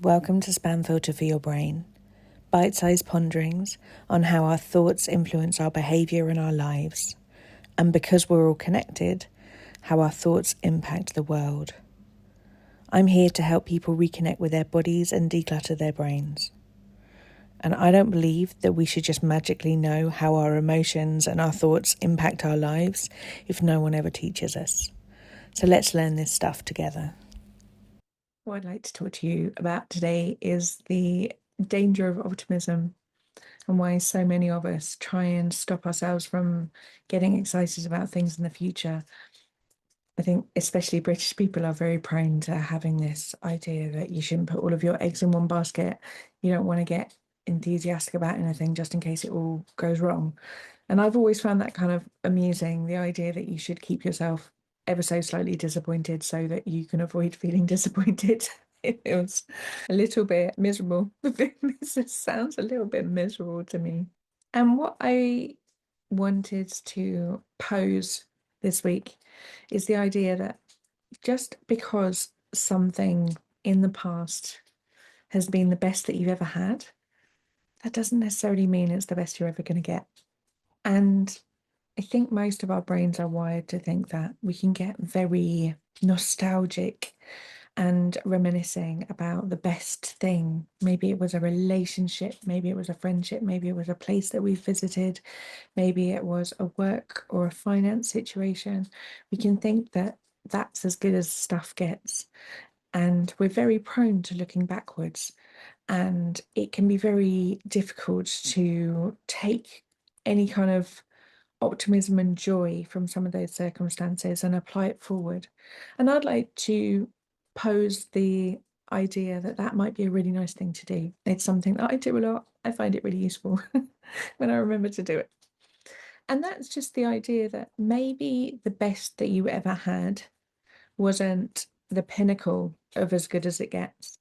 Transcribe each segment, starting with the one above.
Welcome to Spam Filter for Your Brain, bite-sized ponderings on how our thoughts influence our behaviour and our lives, and because we're all connected, how our thoughts impact the world. I'm here to help people reconnect with their bodies and declutter their brains. And I don't believe that we should just magically know how our emotions and our thoughts impact our lives if no one ever teaches us. So let's learn this stuff together. What I'd like to talk to you about today is the danger of optimism and why so many of us try and stop ourselves from getting excited about things in the future. I think especially British people are very prone to having this idea that you shouldn't put all of your eggs in one basket. You don't want to get enthusiastic about anything just in case it all goes wrong. And I've always found that kind of amusing, the idea that you should keep yourself ever so slightly disappointed so that you can avoid feeling disappointed. It feels a little bit miserable. This sounds a little bit miserable to me. And what I wanted to pose this week is the idea that just because something in the past has been the best that you've ever had, that doesn't necessarily mean it's the best you're ever going to get. And I think most of our brains are wired to think that we can get very nostalgic and reminiscing about the best thing. Maybe it was a relationship, maybe it was a friendship, maybe it was a place that we visited, maybe it was a work or a finance situation. We can think that that's as good as stuff gets. And we're very prone to looking backwards. And it can be very difficult to take any kind of optimism and joy from some of those circumstances and apply it forward. And I'd like to pose the idea that that might be a really nice thing to do. It's something that I do a lot. I find it really useful when I remember to do it. And that's just the idea that maybe the best that you ever had wasn't the pinnacle of as good as it gets.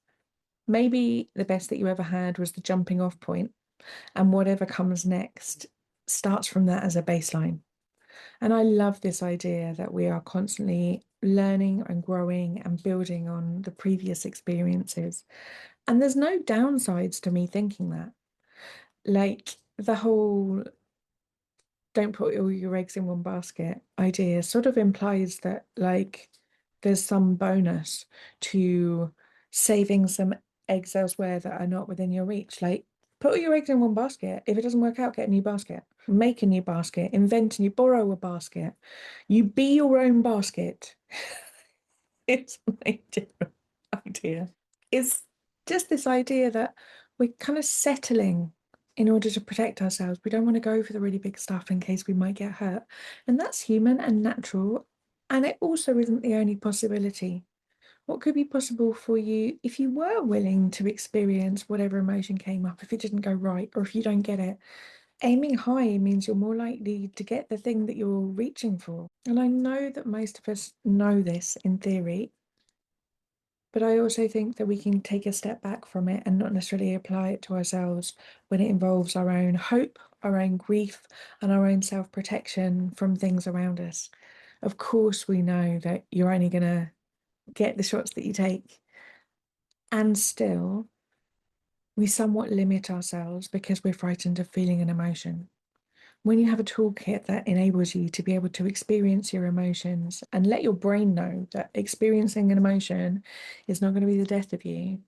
Maybe the best that you ever had was the jumping off point, and whatever comes next starts from that as a baseline. And I love this idea that we are constantly learning and growing and building on the previous experiences. And there's no downsides to me thinking that. Like the whole don't put all your eggs in one basket idea sort of implies that like there's some bonus to saving some eggs elsewhere that are not within your reach. Like put all your eggs in one basket. If it doesn't work out, get a new basket. Make a new basket. Invent a new, borrow a basket. You be your own basket. It's my different idea. It's just this idea that we're kind of settling in order to protect ourselves. We don't want to go for the really big stuff in case we might get hurt. And that's human and natural. And it also isn't the only possibility. What could be possible for you if you were willing to experience whatever emotion came up, if it didn't go right, or if you don't get it? Aiming high means you're more likely to get the thing that you're reaching for. And I know that most of us know this in theory, but I also think that we can take a step back from it and not necessarily apply it to ourselves when it involves our own hope, our own grief, and our own self-protection from things around us. Of course, we know that you're only going to get the shots that you take. And still, we somewhat limit ourselves because we're frightened of feeling an emotion. When you have a toolkit that enables you to be able to experience your emotions and let your brain know that experiencing an emotion is not going to be the death of you,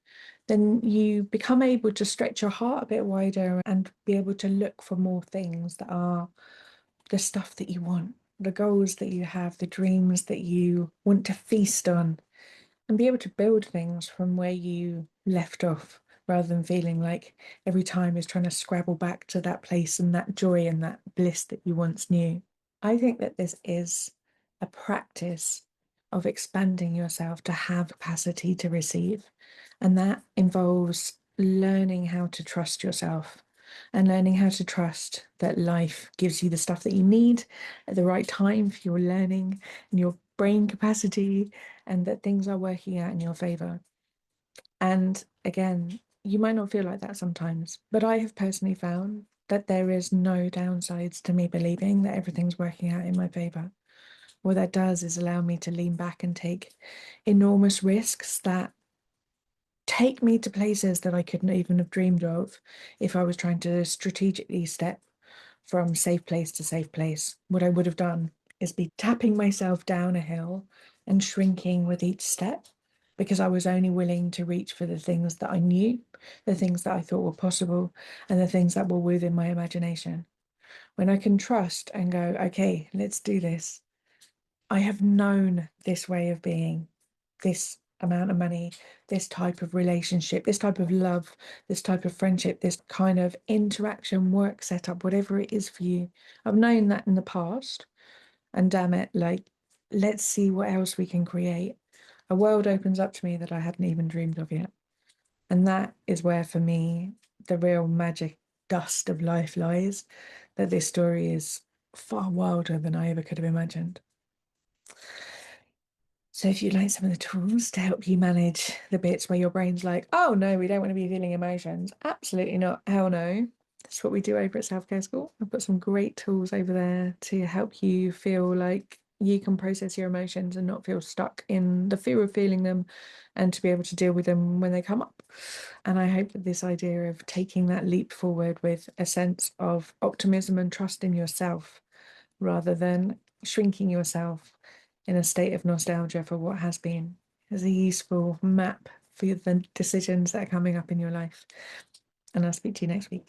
then you become able to stretch your heart a bit wider and be able to look for more things that are the stuff that you want, the goals that you have, the dreams that you want to feast on, and be able to build things from where you left off, rather than feeling like every time is trying to scrabble back to that place and that joy and that bliss that you once knew. I think that this is a practice of expanding yourself to have capacity to receive. And that involves learning how to trust yourself and learning how to trust that life gives you the stuff that you need at the right time for your learning and your brain capacity, and that things are working out in your favor. And again, you might not feel like that sometimes, but I have personally found that there is no downsides to me believing that everything's working out in my favor. What that does is allow me to lean back and take enormous risks that take me to places that I couldn't even have dreamed of if I was trying to strategically step from safe place to safe place. What I would have done is be tapping myself down a hill and shrinking with each step because I was only willing to reach for the things that I knew, the things that I thought were possible, and the things that were within my imagination. When I can trust and go, okay, let's do this. I have known this way of being, this amount of money, this type of relationship, this type of love, this type of friendship, this kind of interaction, work setup, whatever it is for you. I've known that in the past, and damn it, like, let's see what else we can create. A world opens up to me that I hadn't even dreamed of yet. And that is where, for me, the real magic dust of life lies, that this story is far wilder than I ever could have imagined. So if you'd like some of the tools to help you manage the bits where your brain's like, oh no, we don't want to be feeling emotions. Absolutely not. Hell no. That's what we do over at Self-Care School. I've got some great tools over there to help you feel like you can process your emotions and not feel stuck in the fear of feeling them, and to be able to deal with them when they come up. And I hope that this idea of taking that leap forward with a sense of optimism and trust in yourself, rather than shrinking yourself in a state of nostalgia for what has been, is a useful map for the decisions that are coming up in your life. And I'll speak to you next week.